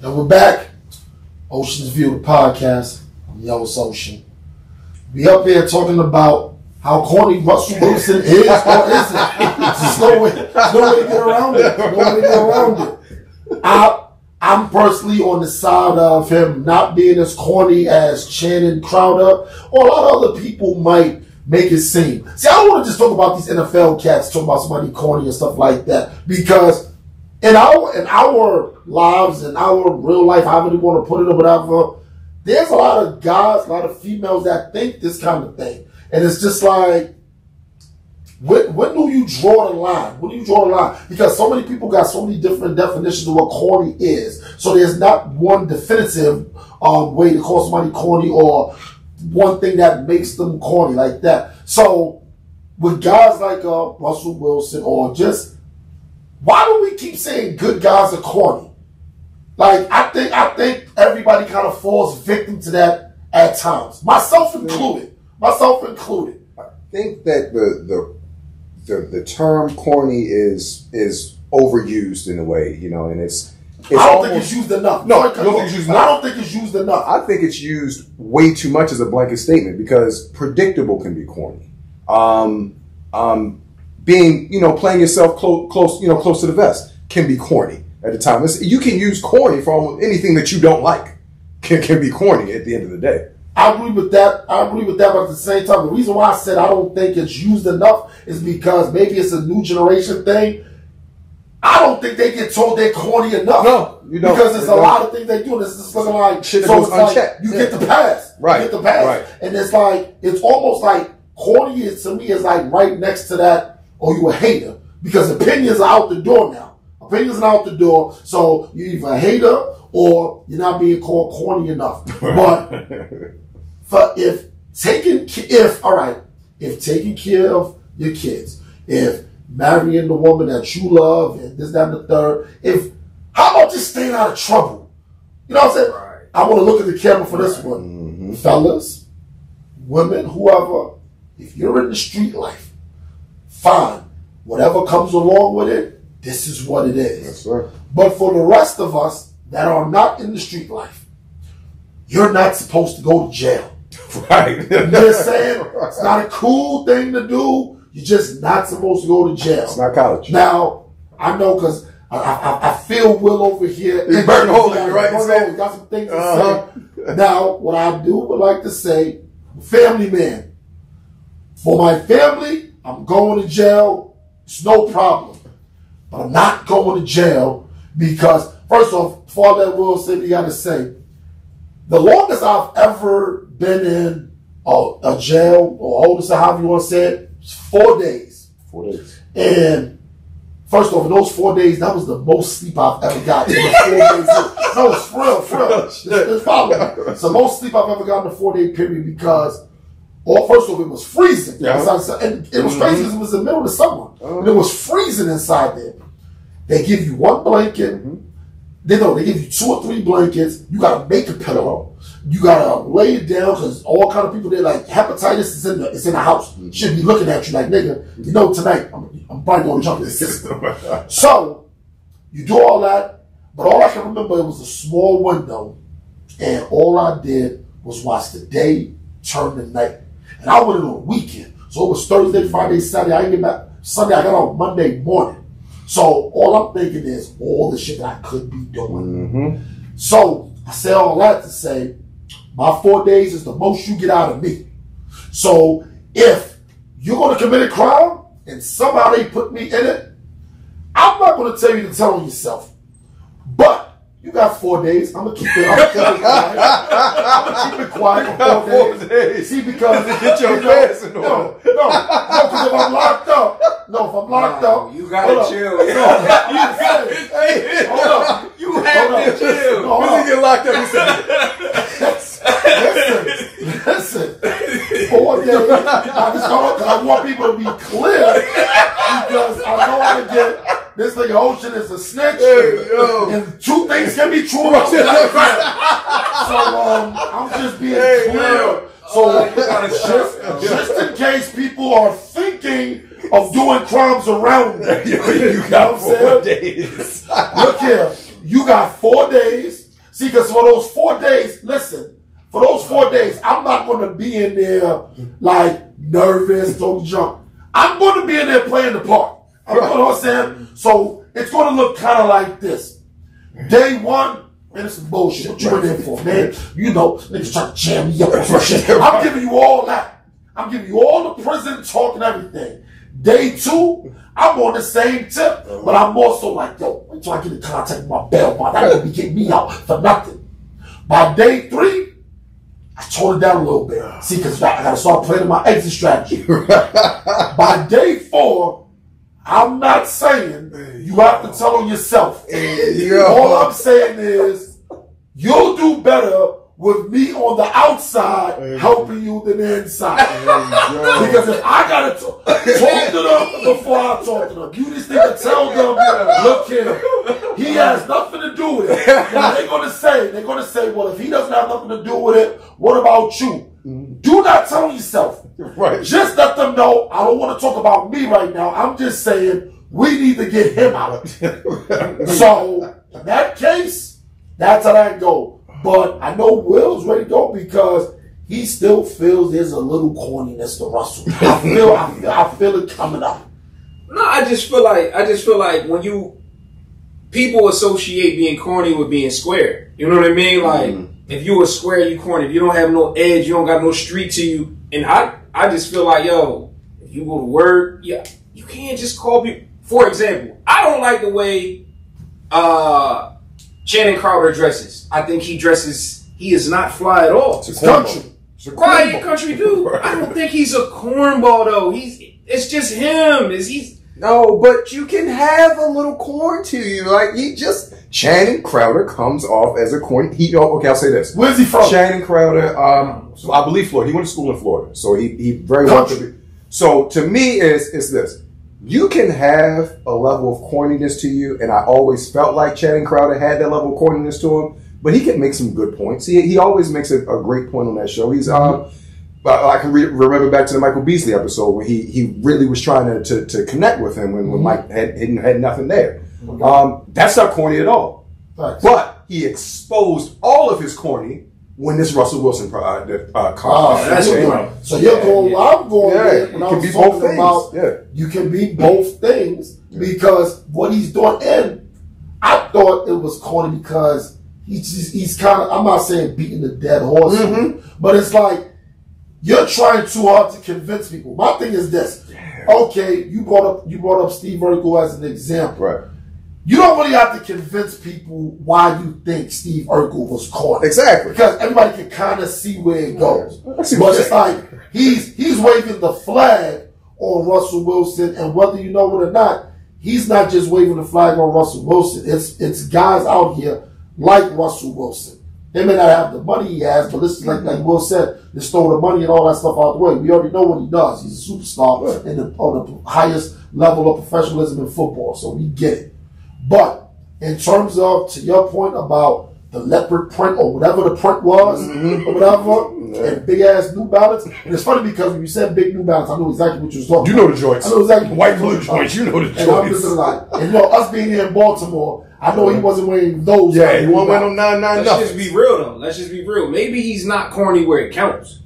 And we're back. Oshin's View, the podcast. I'm Yo, it's Oshin. We up here talking about how corny Russell Wilson is or isn't. There's no way to get around it. I'm personally on the side of him not being as corny as Channing Crowder or a lot of other people might make it seem. See, I don't want to just talk about these NFL cats talking about somebody corny and stuff like that, because in our lives, in our real life, however you want to put it or whatever, there's a lot of guys, a lot of females that think this kind of thing. And it's just like, when do you draw the line? When do you draw the line? Because so many people got so many different definitions of what corny is. So there's not one definitive way to call somebody corny or one thing that makes them corny like that. So with guys like Russell Wilson, or just, why do we keep saying good guys are corny? Like, I think everybody kind of falls victim to that at times, myself included. I think that the term corny is overused in a way, you know, and it's I don't think it's used enough. No, I don't think it's used enough. I don't think it's used enough. I think it's used way too much as a blanket statement, because predictable can be corny. Being, playing yourself close to the vest can be corny at the time. You can use corny for almost anything that you don't like. Can be corny at the end of the day. I agree with that. But at the same time, the reason why I said I don't think it's used enough is because maybe it's a new generation thing. I don't think they get told they're corny enough. No, you don't. Because there's a lot of things they do, and it's just looking like shit that so goes it's unchecked. Like you get the pass. Right. You get the pass. Right. And it's like, it's almost like corny is, to me, is like right next to that, or you a hater. Because opinions are out the door now. Opinions are out the door. So you're either a hater or you're not being called corny enough. But if taking care of your kids, if marrying the woman that you love, and this, that, and the third, how about just staying out of trouble? You know what I'm saying? Right. I want to look at the camera for this one. Mm-hmm. Fellas, women, whoever, if you're in the street life, fine. Whatever comes along with it, this is what it is. Yes, sir. But for the rest of us that are not in the street life, you're not supposed to go to jail. Right. You know what I'm saying? It's not a cool thing to do. You're just not supposed to go to jail. It's not college. Now, I know, because I feel Will over here. He's burning holes in you, right? We got some things to say. Now, what I would like to say, family man. For my family, I'm going to jail. It's no problem. But I'm not going to jail because, first off, before I let Will say what he got to say, the longest I've ever been in a jail, or oldest, or however you want to say it, was 4 days. 4 days. And first off, in those 4 days, that was the most sleep I've ever gotten in the 4 days. No, it's for real. It's following. It's the most sleep I've ever gotten in a 4-day period because, first off, it was freezing. Yeah. And it was crazy because it was in the middle of the summer. And it was freezing inside there. They give you one blanket. Mm-hmm. They give you 2 or 3 blankets. You got to make a pillow. You got to lay it down because all kind of people there, like hepatitis is in the house. Mm-hmm. Should be looking at you like, nigga, tonight I'm probably going to jump this system. So you do all that, but all I can remember, it was a small window, and all I did was watch the day turn to night. And I went in on a weekend. So it was Thursday, Friday, Saturday. I didn't get back Sunday. I got out Monday morning. So all I'm thinking is all the shit that I could be doing. Mm-hmm. So I say all that to say, my 4 days is the most you get out of me. So if you're going to commit a crime and somehow they put me in it, I'm not going to tell you to tell on yourself. But you got 4 days. I'm going to keep it quiet. I'm going to keep it quiet for 4 days. See, because get your ass in order. No, because if I'm locked up, you gotta chill. Hold up. You have to chill. When you get locked up, you say, Listen. 4 days. I want people to be clear because I know how to get. This nigga Oshin is a snitch, and 2 things can be true about that. So I'm just being clear. So just in case people are thinking of doing crimes around me, you got 4 days. Look here, you got 4 days. See, because for those 4 days, listen, for those 4 days, I'm not going to be in there like nervous, talking junk. I'm going to be in there playing the part. You know what I'm saying? So it's going to look kind of like this. Day 1, man, it's some bullshit. What you in there for, man? You know, niggas trying to jam me up or some shit. I'm giving you all that. I'm giving you all the prison talk and everything. Day 2, I'm on the same tip, but I'm more so like, yo, wait till I get in contact with my bail bond. That gonna be getting me out for nothing. By day 3, I tone it down a little bit. See, because I gotta start playing my exit strategy. By day 4, I'm not saying you have to tell on yourself. All I'm saying is you'll do better with me on the outside helping you than the inside. Because if I gotta talk to them before I talk to them, you just need to tell them, look here, he has nothing to do with it. Now they're gonna say, well, if he doesn't have nothing to do with it, what about you? Do not tell yourself. Right. Just let them know, I don't want to talk about me right now. I'm just saying we need to get him out. So in that case, that's how that goes. But I know Will's ready to go because he still feels there's a little corniness to Russell. I feel it coming up. No, I just feel like when people associate being corny with being square. You know what I mean? Like if you a square, you corny. If you don't have no edge, you don't got no street to you. And I just feel like, yo, if you go to work, yeah, you can't just call people. For example, I don't like the way Channing Crowder dresses. I think he is not fly at all. It's country. Quiet country dude. Right. I don't think he's a cornball though. It's just him. No, but you can have a little corn to you. Like Channing Crowder comes off as a corny. Okay, I'll say this. Where's he from? Channing Crowder, I believe Florida. He went to school in Florida, so he very well could be. So to me, it's this. You can have a level of corniness to you, and I always felt like Channing Crowder had that level of corniness to him, but he can make some good points. He always makes a great point on that show. He's I can remember back to the Michael Beasley episode where he really was trying to connect with him when Mike had nothing there. That's not corny at all. Thanks. But he exposed all of his corny when this Russell Wilson that's right. So you're going, I'm going there when I was talking about you can be both things because what he's doing, and I thought it was corny because he's kind of, I'm not saying beating the dead horse, but it's like you're trying too hard to convince people. My thing is this. Okay, you brought up Steve Urkel as an example. Right. You don't really have to convince people why you think Steve Urkel was corny. Exactly. Because everybody can kind of see where it goes. But it's like he's waving the flag on Russell Wilson, and whether you know it or not, he's not just waving the flag on Russell Wilson. It's guys out here like Russell Wilson. They may not have the money he has, but listen, like Will said, they stole the money and all that stuff out the way. We already know what he does. He's a superstar on the highest level of professionalism in football, so we get it. But in terms of, to your point about the leopard print or whatever the print was, or whatever, and big ass New Balance, and it's funny because when you said big New Balance, I know exactly what you was talking about. You know the joints. I know exactly white blue joints. You know the joints. And I'm just like, and you know, us being here in Baltimore, I know he wasn't wearing those. Yeah, he wasn't wearing them 99. Let's just be real though. Let's just be real. Maybe he's not corny where it counts.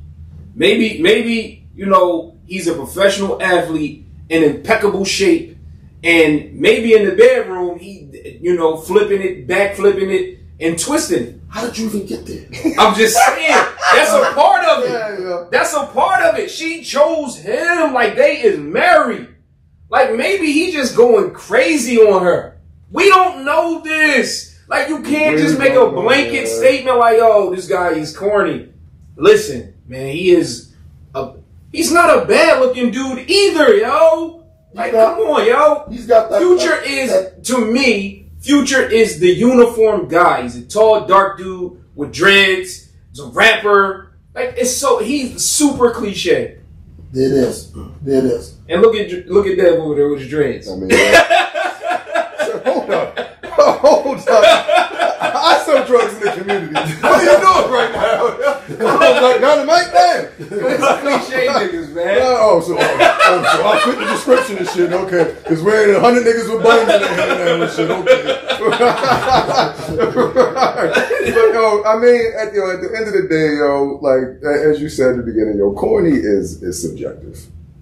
Maybe you know he's a professional athlete in impeccable shape. And maybe in the bedroom, he, flipping it, back flipping it, and twisting it. How did you even get there? I'm just saying, that's a part of it. Yeah. That's a part of it. She chose him like they is married. Like maybe he just going crazy on her. We don't know this. Like you can't just make a blanket statement like, oh, this guy is corny. Listen, man, he's not a bad looking dude either, yo. Like, come on, yo. He's got that. Future is the uniform guy. He's a tall, dark dude with dreads. He's a rapper. Like, he's super cliche. It is. And look at Dev over there with his dreads. I mean, hold up. I sell drugs in the community. What are you doing right now? Come on, like Dynamite, man. It's cliche niggas, man. so I'll fit the description and shit. Okay, because we're 100 niggas with buns in their hair and shit. Okay. But yo, I mean, at the end of the day, yo, like as you said at the beginning, yo, corny is subjective,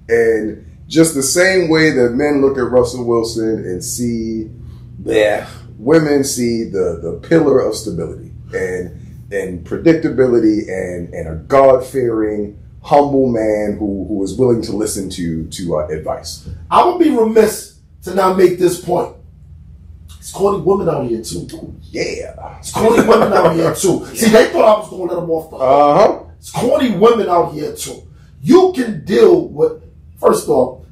and just the same way that men look at Russell Wilson and see, women see the pillar of stability and predictability and a God-fearing, humble man who is willing to listen to advice. I would be remiss to not make this point. It's corny women out here too. Yeah. It's corny women out here too. See, they thought I was going to let them off the hook. It's corny women out here too. You can deal with, first off,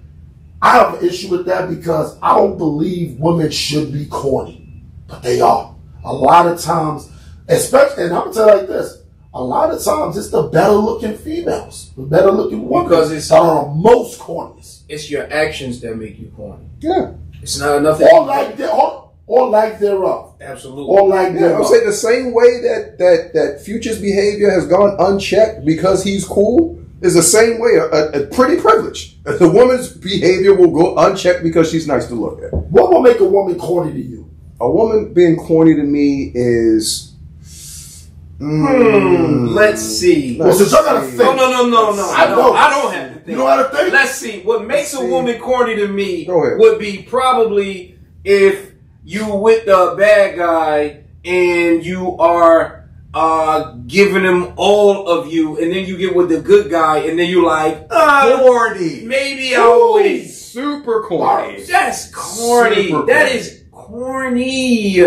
I have an issue with that because I don't believe women should be corny, but they are. A lot of times, especially, and I'm going to tell you like this, a lot of times it's the better looking females, the better looking women because it's that are the most corniest. It's your actions that make you corny. Yeah. It's not nothing. Or lack thereof. Absolutely. Or lack thereof. I'm saying the same way that Future's behavior has gone unchecked because he's cool is the same way a pretty privilege. The woman's behavior will go unchecked because she's nice to look at. What will make a woman corny to you? A woman being corny to me is... Let's see. Well, since I gotta think. No. I don't have to think. You know how to think? Let's see. What makes a woman corny to me Go ahead. would be probably if you with the bad guy and you are giving him all of you, and then you get with the good guy, and then you like corny. Maybe I'll wait. Super corny. That's corny. Super That corny. is corny.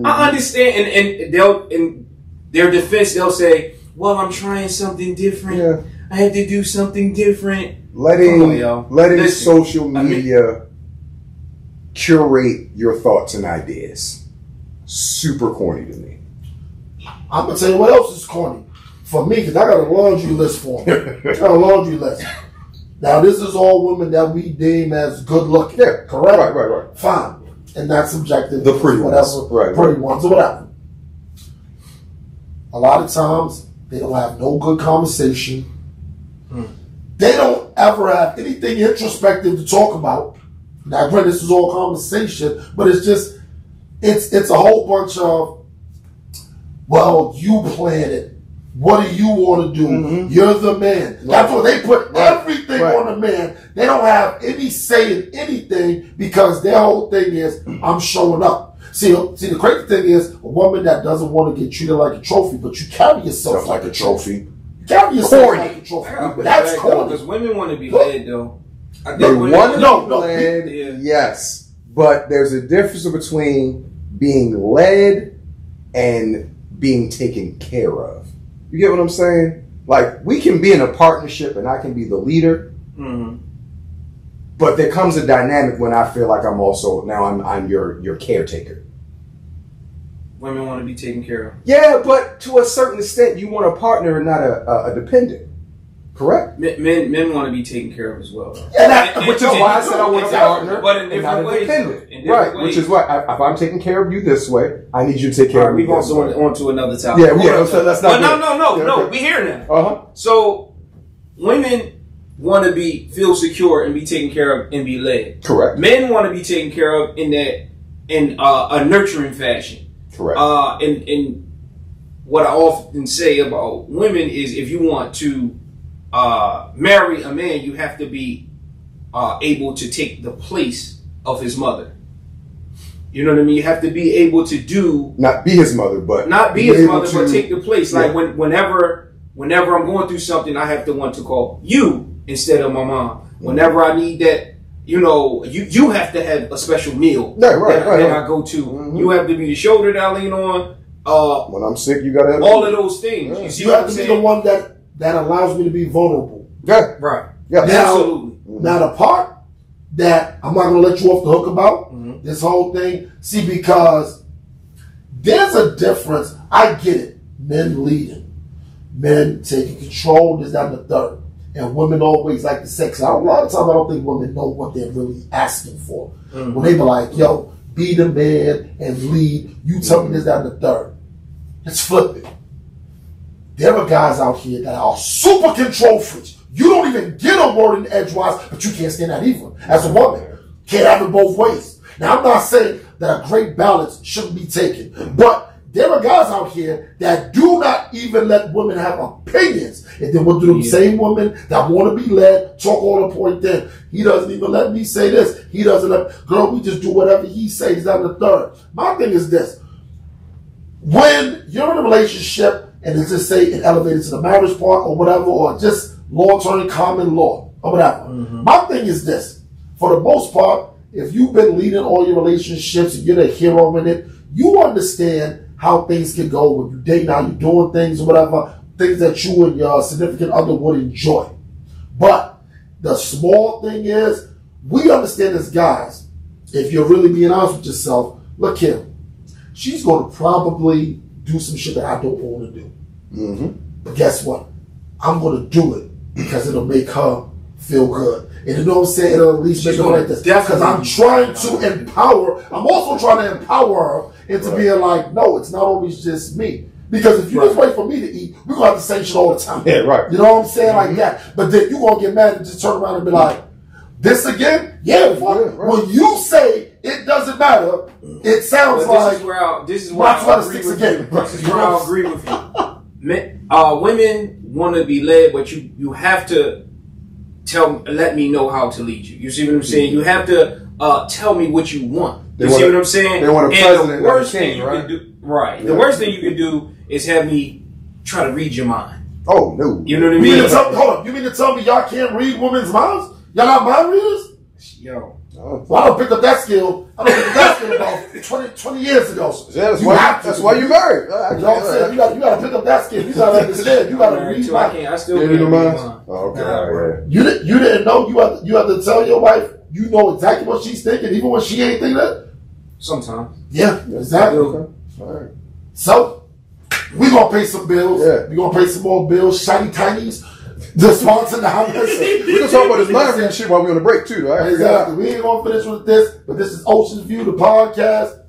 I understand, and they'll in their defense they'll say, "Well, I'm trying something different. Yeah. I had to do something different." Letting Listen, social media curate your thoughts and ideas. Super corny to me. I'm gonna tell you what else is corny for me, because I got a laundry list for me. I got a laundry list. Now, this is all women that we deem as good looking. Yeah, correct. Right. Fine, and that's subjective. The pretty whatever, ones, right? Pretty ones or whatever. A lot of times they don't have no good conversation. They don't ever have anything introspective to talk about. Now, granted, this is all conversation, but it's just it's a whole bunch of, well, you plan it. What do you want to do? Mm-hmm. You're the man. Right. That's what they put everything Right. on the man. They don't have any say in anything because their whole thing is, I'm showing up. See, the crazy thing is, a woman that doesn't want to get treated like a trophy, but you carry yourself like a trophy. You carry yourself Corny. like a trophy. But That's corny. because women want to be led though. I think They women- want to No, be led, yeah. yes, but there's a difference between being led and being taken care of. You get what I'm saying? Like, we can be in a partnership and I can be the leader, but there comes a dynamic when I feel like I'm your caretaker. Women want to be taken care of. Yeah, but to a certain extent, you want a partner and not a dependent. Correct? Men want to be taken care of as well. Which is why I said I want a partner, but in and not different a ways. dependent. In different Right, ways. which is why if I'm taking care of you this way, I need you to take care of me. We're going this way. on to another topic. Yeah, so let's not. But no. Okay. We here now. Uh-huh. So women want to feel secure and be taken care of and be led. Correct. Men want to be taken care of in a nurturing fashion. Correct. And what I often say about women is, if you want to marry a man, you have to be able to take the place of his mother. You know what I mean? You have to be able to do, not be his mother, but not be his able mother, but take the place. Yeah. Like whenever I'm going through something, I have to want to call you instead of my mom. Whenever I need that, you have to have a special meal Right, that I go to. Mm-hmm. You have to be the shoulder that I lean on. When I'm sick, you gotta have All of those things. Yeah. You see You what have I'm to be saying? the one that allows me to be vulnerable. Yeah. Right. Yeah. Absolutely. Now the part that I'm not going to let you off the hook about, this whole thing, see, because there's a difference. I get it. Men leading. Men taking control, this, that, and the third. And women always like the sex. A lot of times I don't think women know what they're really asking for. When they be like, yo, be the man and lead. You tell me this, that, and the third. Let's flip it. There are guys out here that are super control freaks. You don't even get a word in edgewise, but you can't stand that either. As a woman, can't have it both ways. Now, I'm not saying that a great balance shouldn't be taken, but there are guys out here that do not even let women have opinions. And then we'll do the same women that want to be led, talk all the point then. He doesn't even let me say this. He doesn't let, girl, we just do whatever he says. That and the third. My thing is this. When you're in a relationship and let's just say it elevated to the marriage part or whatever, or just law-turning common law or whatever. My thing is this. For the most part, if you've been leading all your relationships and you're the hero in it, you understand how things can go when you date, how you're doing things or whatever, things that you and your significant other would enjoy. But the small thing is, we understand as guys, if you're really being honest with yourself, look here, she's going to probably do some shit that I don't want to do. But guess what? I'm going to do it because it'll make her feel good. And you know what I'm saying? It'll at least make her like this. Because I'm trying to empower. I'm also trying to empower her into being like, no, it's not always just me. Because if you just wait for me to eat, we're going to have the same shit all the time. Yeah, right. You know what I'm saying? Like that. But then you're going to get mad and just turn around and be like, this again? Yeah, fuck. When you say it doesn't matter, it sounds like this is where I'll agree with you. This is where I'll agree with you. Women want to be led, but you have to let me know how to lead you. You see what I'm saying? You have to tell me what you want. You see what I'm saying? They want a president, the worst king, thing you right? can do, right? The worst thing you can do is have me try to read your mind. Oh no! You know what I mean? You mean to tell me, hold up, you mean to tell me y'all can't read women's minds? Y'all not mind readers? Yo. Well, I don't pick up that skill. I don't pick up that skill about 20 years ago. Yeah, that's You why you married. know what I'm saying? You got to pick up that skill. You got to understand. You got to read minds. I still can't read minds. Oh, okay. You didn't know you have to tell your wife you know exactly what she's thinking, even when she ain't thinking that? Sometimes. Yeah, exactly. Okay. All right. So, we're going to pay some bills. Yeah. We're going to pay some more bills. Shiny Tinies. The sponsor now. We're going to talk about this mind reading shit while we're on the break, too. Right? Exactly. We ain't going to finish with this, but this is Ocean's View, the podcast.